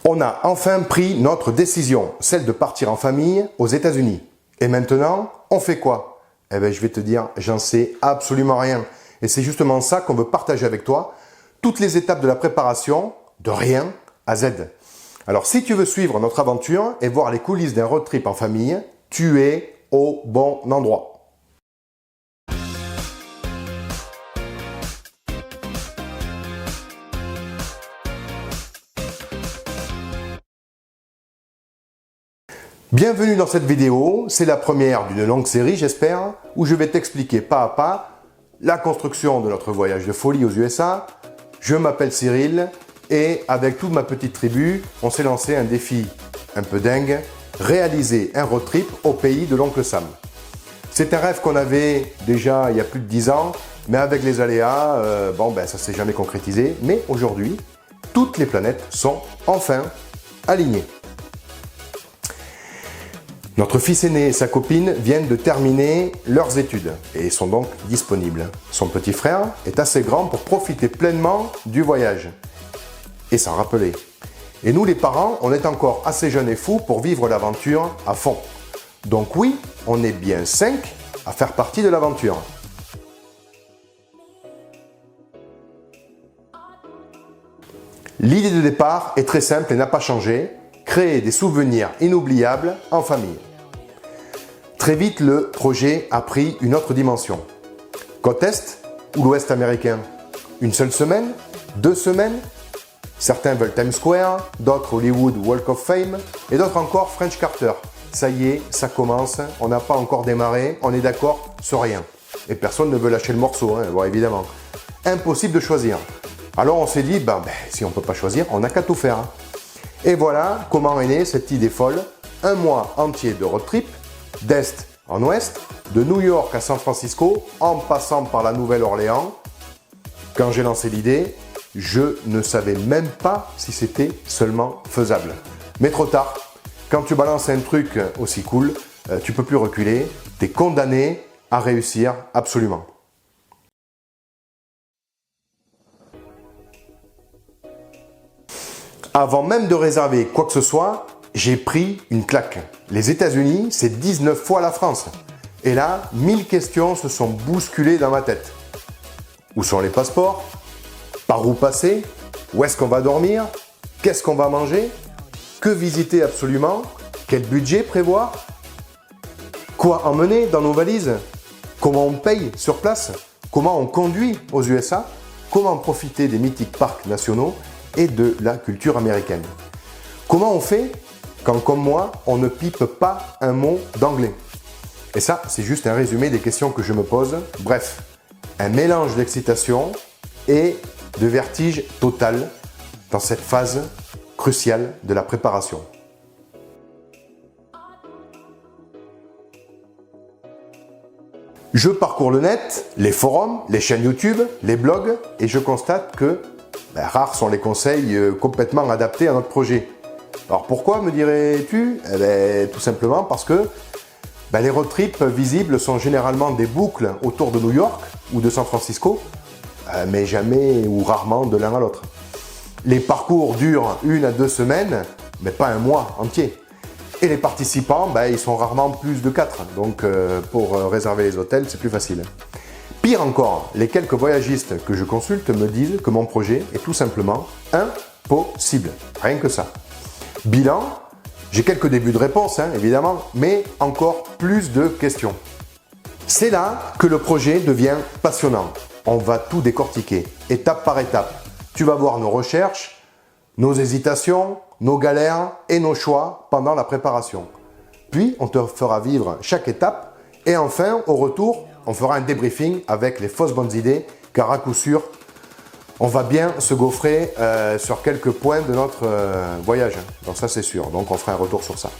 On a enfin pris notre décision, celle de partir en famille aux États-Unis. Et maintenant, on fait quoi? Eh bien, je vais te dire, j'en sais absolument rien. Et c'est justement ça qu'on veut partager avec toi, toutes les étapes de la préparation, de rien à Z. Alors, si tu veux suivre notre aventure et voir les coulisses d'un road trip en famille, tu es au bon endroit. Bienvenue dans cette vidéo, c'est la première d'une longue série j'espère, où je vais t'expliquer pas à pas la construction de notre voyage de folie aux USA. Je m'appelle Cyril et avec toute ma petite tribu, on s'est lancé un défi un peu dingue, réaliser un road trip au pays de l'oncle Sam. C'est un rêve qu'on avait déjà il y a plus de 10 ans, mais avec les aléas, ça s'est jamais concrétisé. Mais aujourd'hui, toutes les planètes sont enfin alignées. Notre fils aîné et sa copine viennent de terminer leurs études et sont donc disponibles. Son petit frère est assez grand pour profiter pleinement du voyage et s'en rappeler. Et nous les parents, on est encore assez jeunes et fous pour vivre l'aventure à fond. Donc oui, on est bien 5 à faire partie de l'aventure. L'idée de départ est très simple et n'a pas changé. Créer des souvenirs inoubliables en famille. Très vite, le projet a pris une autre dimension. Côte Est ou l'Ouest américain? Une seule semaine? 2 semaines? Certains veulent Times Square, d'autres Hollywood Walk of Fame et d'autres encore French Quarter. Ça y est, ça commence, on n'a pas encore démarré, on est d'accord sur rien. Et personne ne veut lâcher le morceau, bon, évidemment. Impossible de choisir. Alors on s'est dit, si on ne peut pas choisir, on n'a qu'à tout faire. Et voilà comment est née cette idée folle. Un mois entier de road trip, d'Est en Ouest, de New York à San Francisco, en passant par la Nouvelle-Orléans. Quand j'ai lancé l'idée, je ne savais même pas si c'était seulement faisable. Mais trop tard, quand tu balances un truc aussi cool, tu ne peux plus reculer, tu es condamné à réussir absolument. Avant même de réserver quoi que ce soit, j'ai pris une claque. Les États-Unis, c'est 19 fois la France. Et là, 1000 questions se sont bousculées dans ma tête. Où sont les passeports? Par où passer? Où est-ce qu'on va dormir? Qu'est-ce qu'on va manger? Que visiter absolument? Quel budget prévoir? Quoi emmener dans nos valises? Comment on paye sur place? Comment on conduit aux USA? Comment profiter des mythiques parcs nationaux et de la culture américaine? Comment on fait quand, comme moi, on ne pipe pas un mot d'anglais? Et ça, c'est juste un résumé des questions que je me pose. Bref, un mélange d'excitation et de vertige total dans cette phase cruciale de la préparation. Je parcours le net, les forums, les chaînes YouTube, les blogs et je constate que rares sont les conseils complètement adaptés à notre projet. Alors pourquoi, me dirais-tu? Tout simplement parce que les road trips visibles sont généralement des boucles autour de New York ou de San Francisco, mais jamais ou rarement de l'un à l'autre. Les parcours durent 1 à 2 semaines, mais pas un mois entier. Et les participants, ils sont rarement plus de 4, donc pour réserver les hôtels, c'est plus facile. Pire encore, les quelques voyagistes que je consulte me disent que mon projet est tout simplement impossible. Rien que ça. Bilan, j'ai quelques débuts de réponse, évidemment, mais encore plus de questions. C'est là que le projet devient passionnant. On va tout décortiquer, étape par étape. Tu vas voir nos recherches, nos hésitations, nos galères et nos choix pendant la préparation. Puis, on te fera vivre chaque étape et enfin, au retour, on fera un débriefing avec les fausses bonnes idées, car à coup sûr, on va bien se gaufrer sur quelques points de notre voyage. Donc ça, c'est sûr. Donc on fera un retour sur ça.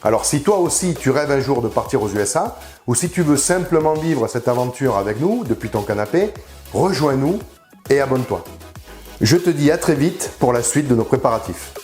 Alors si toi aussi, tu rêves un jour de partir aux USA, ou si tu veux simplement vivre cette aventure avec nous depuis ton canapé, rejoins-nous et abonne-toi. Je te dis à très vite pour la suite de nos préparatifs.